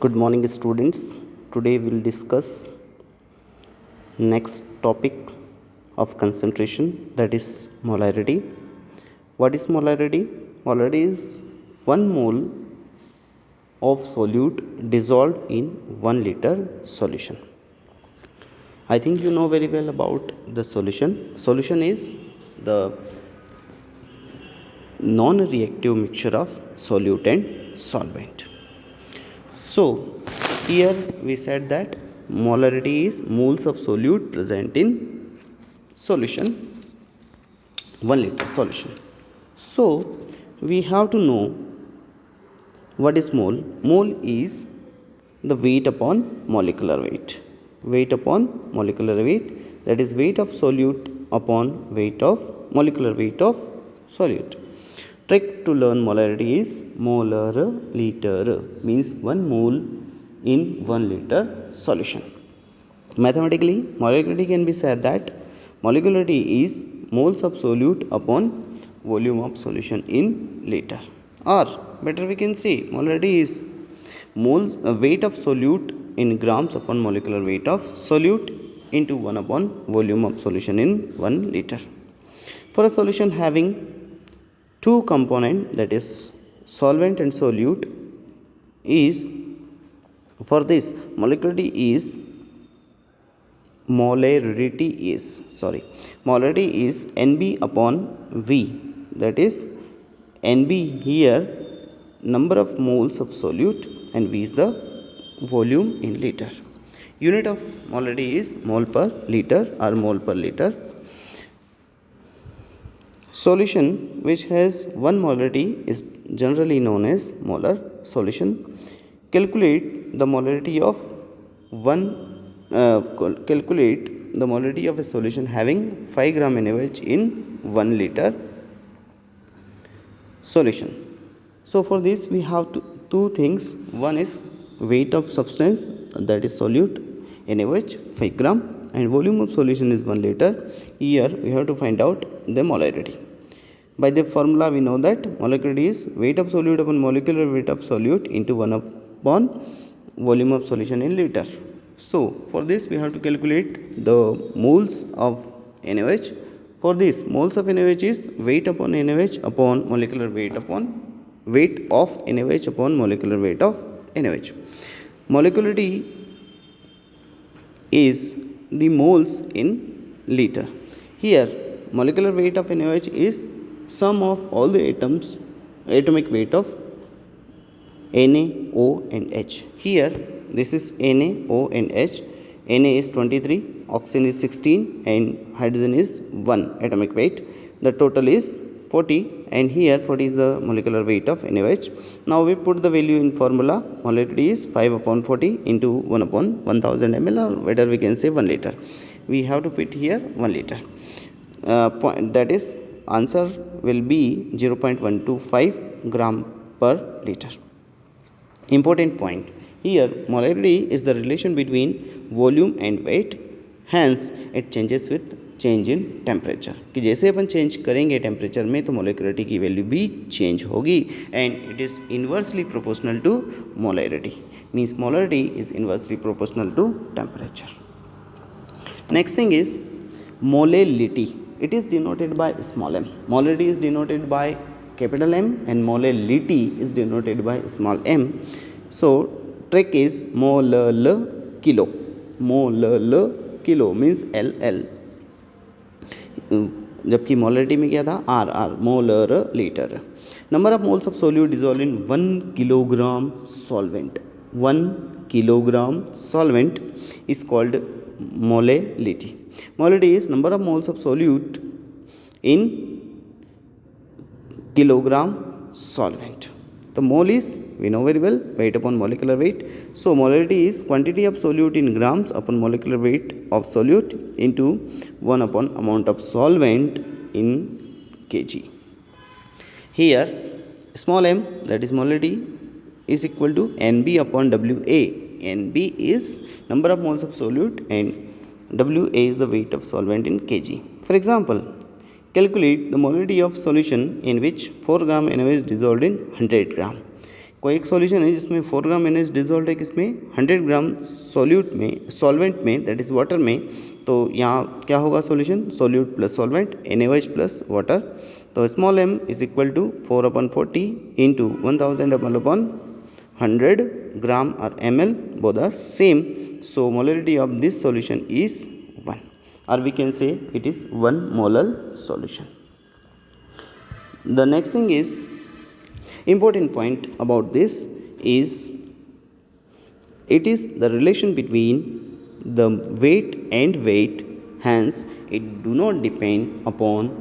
Good morning, students. Today we'll discuss next topic of concentration, that is molarity. What is molarity? Molarity is 1 mole of solute dissolved in 1 liter solution. I think you know very well about the solution. Solution is the non-reactive mixture of solute and solvent. So, here we said that molarity is moles of solute present in solution, 1 liter solution. So, we have to know what is mole. Mole is the weight upon molecular weight. Weight upon molecular weight, that is weight of solute upon weight of molecular weight of solute. Trick to learn molarity is molar liter, means 1 mole in 1 liter solution. Mathematically, molarity can be said that molecularity is moles of solute upon volume of solution in liter, or better we can say molarity is moles weight of solute in grams upon molecular weight of solute into 1 upon volume of solution in 1 liter. For a solution having two component, that is solvent and solute, is for this molarity is Nb upon V, that is Nb here number of moles of solute and V is the volume in liter. Unit of molarity is mole per liter or mole per liter. Solution which has 1 molarity is generally known as molar solution. Calculate the molarity of a solution having 5 gram NaOH in 1 liter solution. So for this we have two things. One is weight of substance, that is solute NaOH 5 gram, and volume of solution is 1 liter. Here we have to find out the molarity. By the formula we know that molarity is weight of solute upon molecular weight of solute into 1 upon volume of solution in liter. So for this we have to calculate the moles of NaOH. For this, moles of NaOH is weight upon NaOH upon molecular weight upon weight of NaOH upon molecular weight of NaOH. Molecularity is the moles in liter. Here molecular weight of NaOH is sum of all the atomic weight of Na, O and H. Here this is Na, O and H. Na is 23, oxygen is 16 and hydrogen is 1 atomic weight. The total is 40, and here 40 is the molecular weight of NaOH. Now we put the value in formula. Molarity is 5 upon 40 into 1 upon 1000 ml, or better we can say 1 liter. We have to put here 1 liter. That is answer will be 0.125 gram per liter. Important point. Here molarity is the relation between volume and weight. Hence it changes with change in temperature, कि जैसे अपन change करेंगे temperature में तो molecularity की value भी change होगी, and it is inversely proportional to molarity, means molarity is inversely proportional to temperature. Next thing is molality. It is denoted by small m. Molarity is denoted by capital M and molality is denoted by small m. So trick is molal kilo. Molal kilo means LL. जबकि molarity में क्या था RR, molar litre. Number of moles of solute dissolve in 1 kilogram solvent. 1 kilogram solvent is called molality. Molality is number of moles of solute in kilogram solvent. The mole is, we know very well, weight upon molecular weight. So molality is quantity of solute in grams upon molecular weight of solute into 1 upon amount of solvent in kg. Here small m, that is molality, is equal to Nb upon Wa. Nb is number of moles of solute and Wa is the weight of solvent in kg. For example, calculate the molarity of solution in which 4 gram NaOH is dissolved in 100 gram. कोई एक solution है जिसमें 4 ग्राम NaOH dissolve है किसमें 100 gram solvent में that is water में, तो यहाँ क्या होगा solution solute plus solvent NaOH plus water. तो small m is equal to 4/40 into 1000 ml upon 100 gram or ml, both are same, so molarity of this solution is 1, or we can say it is 1 molar solution. The next thing is important point about this is it is the relation between the weight and weight, hence it do not depend upon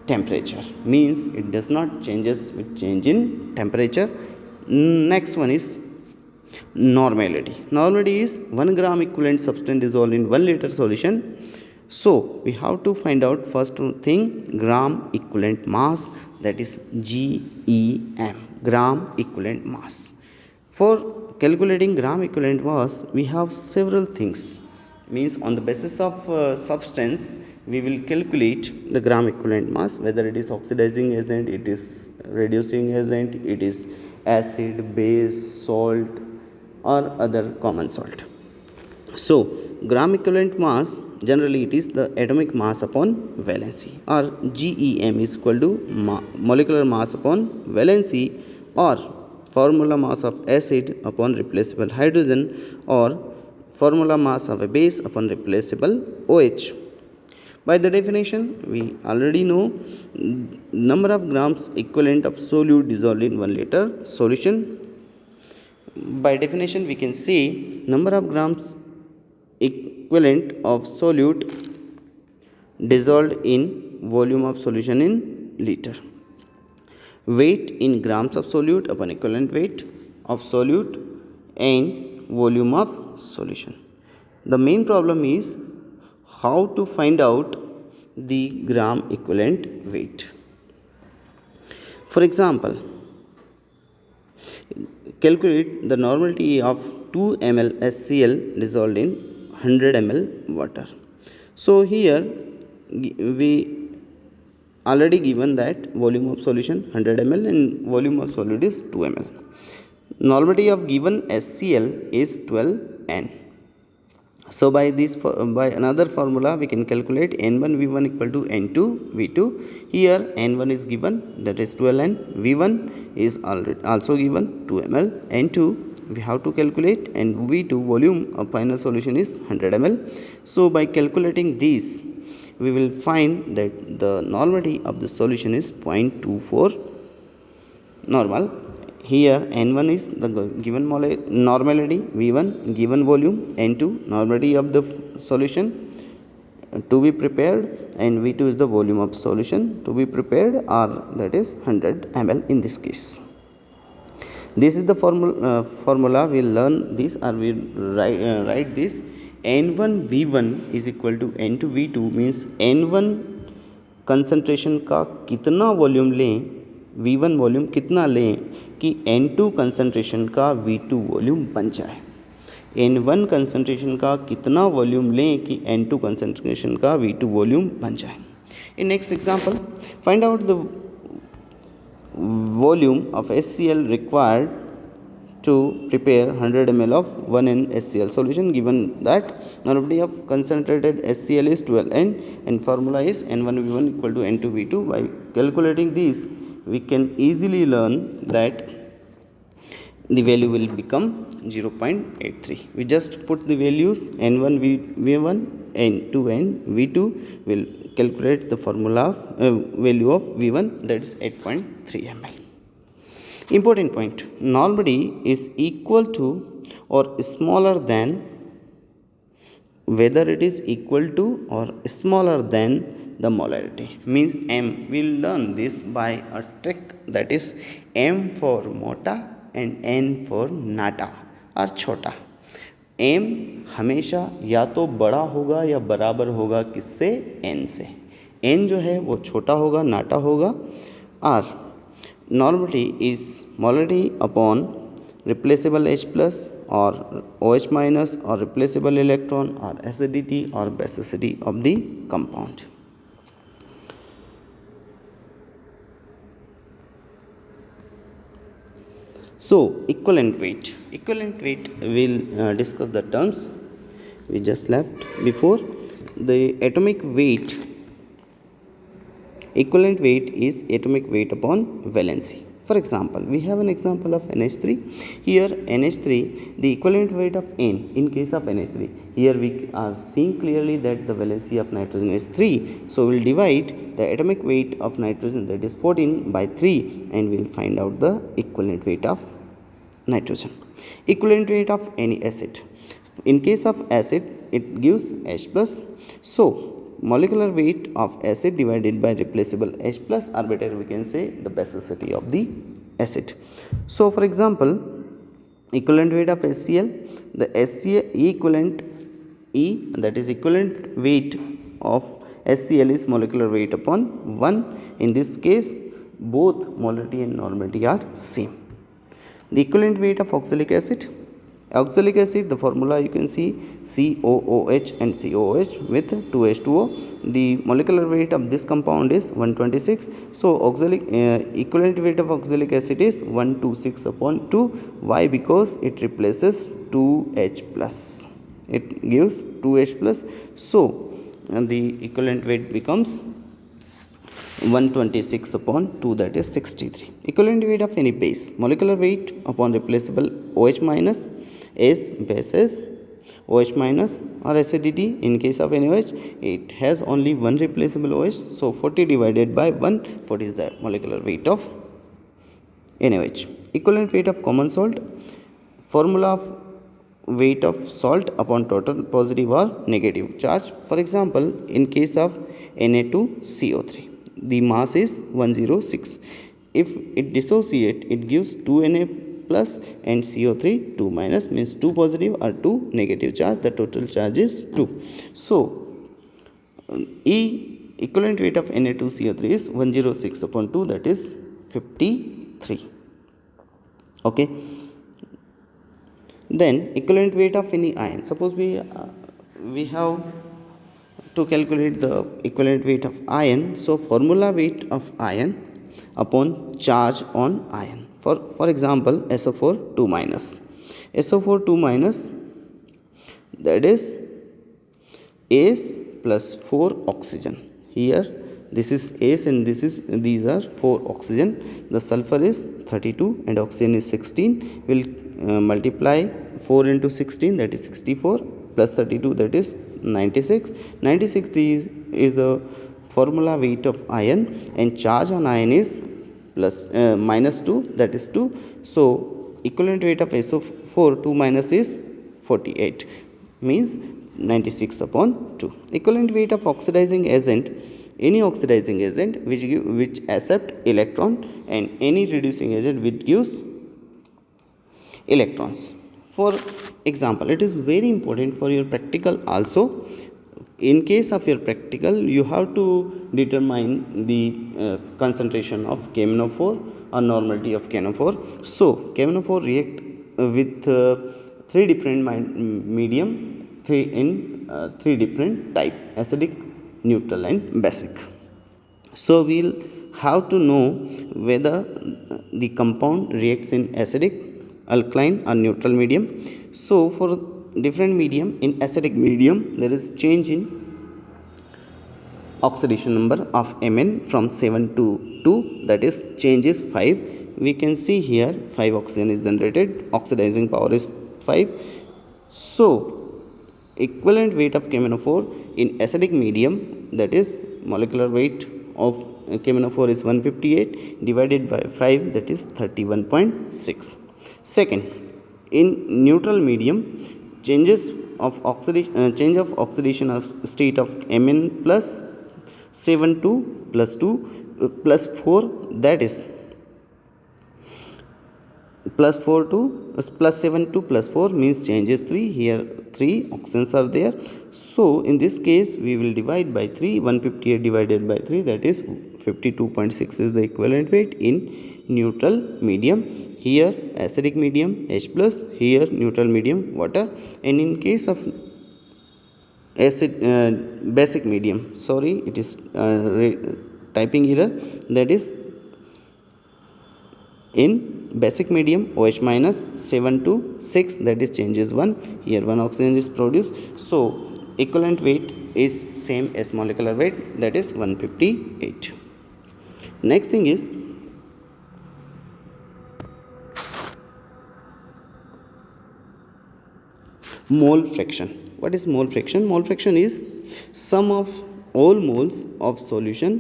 temperature, means it does not changes with change in temperature. Next one is normality. Normality is 1 gram equivalent substance dissolved in 1 liter solution. So we have to find out first thing gram equivalent mass, that is GEM, gram equivalent mass. For calculating gram equivalent mass we have several things, means on the basis of substance we will calculate the gram equivalent mass, whether it is oxidizing agent, it is reducing agent, it is acid, base, salt or other common salt. So gram equivalent mass generally it is the atomic mass upon valency, or GEM is equal to molecular mass upon valency, or formula mass of acid upon replaceable hydrogen, or formula mass of a base upon replaceable OH. By the definition, we already know number of grams equivalent of solute dissolved in 1 liter solution. By definition, we can say number of grams equivalent of solute dissolved in volume of solution in liter. Weight in grams of solute upon equivalent weight of solute and volume of solution. The main problem is how to find out the gram equivalent weight. For example, calculate the normality of 2 ml HCl dissolved in 100 ml water. So here we already given that volume of solution 100 ml and volume of solid is 2 ml. Normality of given HCl is 12N. So by another formula we can calculate N1 V1 equal to N2 V2. Here N1 is given, that is 12N. V1 is also given 2 ml. N2 we have to calculate, and V2 volume of final solution is 100 ml. So by calculating these we will find that the normality of the solution is 0.24 normal. Here N1 is the given normality, V1 given volume, N2 normality of the solution to be prepared, and V2 is the volume of solution to be prepared, or that is 100 ml in this case. This is the formula we will learn this, or we write this. N1 V1 is equal to N2 V2, means N1 concentration का कितना volume लें, V1 volume कितना लें कि N2 concentration का V2 volume बन जाए। N1 concentration का कितना वॉल्यूम लें कि N2 कंसंट्रेशन का V2 वॉल्यूम बन जाए। In next example, find out the volume of HCl required to prepare 100 ml of 1N HCl solution, given that normality of concentrated HCl is 12N and formula is N1V1 equal to N2V2. By calculating this, we can easily learn that the value will become 0.83. We just put the values N1V1, N2 V2 will calculate the formula of value of V1, that is 8.3 ml. Important point, normality is equal to or smaller than, whether it is equal to or smaller than the molarity, means M. We will learn this by a trick, that is M for mota and N for nata और छोटा। M हमेशा या तो बड़ा होगा या बराबर होगा किससे, N से। N जो है वो छोटा होगा, नाटा होगा। और normality is molarity upon replaceable H plus or OH minus or replaceable electron or acidity or basicity of the compound. So equivalent weight will discuss the terms we just left before. The atomic weight, equivalent weight is atomic weight upon valency. For example, we have an example of NH3. Here NH3, the equivalent weight of N in case of NH3. Here we are seeing clearly that the valency of nitrogen is 3. So we will divide the atomic weight of nitrogen, that is 14, by 3, and we will find out the equivalent weight of nitrogen. Equivalent weight of any acid. In case of acid, it gives H plus. So molecular weight of acid divided by replaceable H plus, or better we can say the basicity of the acid. So for example, equivalent weight of HCl, the HCl equivalent E, that is equivalent weight of HCl is molecular weight upon 1. In this case, both molarity and normality are same. The equivalent weight of oxalic acid. Oxalic acid, the formula you can see COOH and COOH with 2H2O. The molecular weight of this compound is 126. So oxalic equivalent weight of oxalic acid is 126 upon 2. Why? Because it replaces 2H plus. It gives 2H plus. So the equivalent weight becomes 126 upon 2, that is 63. Equivalent weight of any base. Molecular weight upon replaceable OH minus is bases OH minus, or acidity. In case of NaOH, it has only one replaceable OH. So 40 divided by 1, 40 is the molecular weight of NaOH. Equivalent weight of common salt. Formula of weight of salt upon total positive or negative charge. For example, in case of Na2CO3, the mass is 106. If it dissociate, it gives 2Na plus and CO3 2 minus, means 2 positive or 2 negative charge. The total charge is 2. So equivalent weight of Na2CO3 is 106 upon 2, that is 53. Okay. Then equivalent weight of any ion. Suppose we have to calculate the equivalent weight of ion. So formula weight of ion upon charge on ion. For example, SO4 2 minus. SO4 2 minus, that is As plus 4 oxygen. Here this is As and these are 4 oxygen. The sulfur is 32 and oxygen is 16. Will multiply 4 into 16, that is 64, plus 32, that is 96. 96 is the formula weight of ion, and charge on ion is plus minus 2, that is 2. So equivalent weight of SO4 2 minus is 48, means 96 upon 2. Equivalent weight of oxidizing agent. Any oxidizing agent which accept electron, and any reducing agent which gives electrons. For example, it is very important for your practical also. In case of your practical, you have to determine the concentration of KMnO4 or normality of KNO4. So KMnO4 react with 3 different medium, 3 different type: acidic, neutral and basic. So we'll have to know whether the compound reacts in acidic, alkaline or neutral medium. So for different medium, in acidic medium there is change in oxidation number of Mn from 7 to 2, that is change is 5. We can see here 5 oxygen is generated, oxidizing power is 5. So equivalent weight of KMnO4 in acidic medium, that is molecular weight of KMnO4 is 158 divided by 5, that is 31.6. Second, in neutral medium, change of oxidation of state of Mn plus 7 to plus 2 plus 4, that is plus 4 to plus 7 to plus 4, means change is 3. Here 3 oxygens are there. So in this case we will divide by 3. 158 divided by 3, that is 52.6 is the equivalent weight in neutral medium. Here acidic medium H plus, here neutral medium water. And in case of basic medium, sorry, it is typing error, that is in basic medium OH minus 7 to 6, that is changes 1. Here 1 oxygen is produced, so equivalent weight is same as molecular weight, that is 158. Next thing is mole fraction. What is mole fraction? Mole fraction is sum of all moles of solution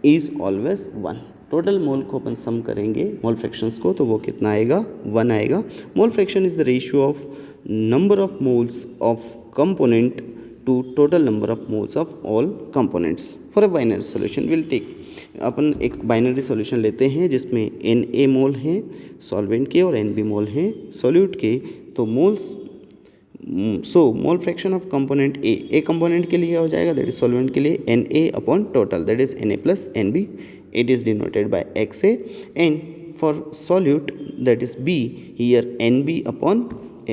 is always 1. Total mole को अपन सम करेंगे मोल fractions को, तो वो कितना आएगा? 1 आएगा. Mole fraction is the ratio of number of moles of component to total number of moles of all components. For a binary solution will take, अपन एक बाइनरी सोल्यूशन लेते हैं जिसमें Na मोल हैं सॉल्वेंट के और Nb मोल हैं सॉल्यूट के. तो moles mole fraction of component A component के लिए हो जाएगा, दैट इज सॉल्वेंट के लिए Na upon total, that is Na plus Nb. It is denoted by XA, and for solute that is B, here Nb upon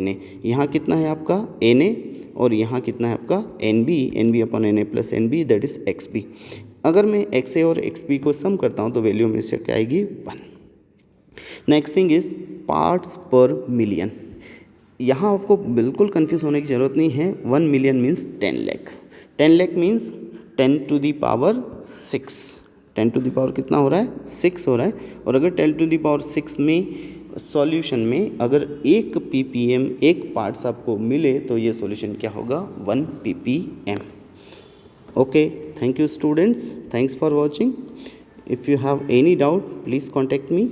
Na. यहाँ कितना है आपका Na और यहाँ कितना है आपका Nb upon Na plus Nb, that is Xb. अगर मैं XA और XB को सम करता हूँ तो वैल्यू में से क्या आएगी? 1. नेक्स्ट थिंग इज पार्ट्स पर मिलियन. यहाँ आपको बिल्कुल कंफ्यूज होने की ज़रूरत नहीं है. 1 million means 10 lakh. 10 lakh means 10 to the power 6. 10 to the power कितना हो रहा है? 6 हो रहा है. और अगर 10 to the power 6 में सॉल्यूशन में अगर 1 ppm एक पार्ट्स आपको मिले तो ये सॉल्यूशन क्या होगा? 1 ppm. Okay, thank you students, thanks for watching. If you have any doubt please contact me.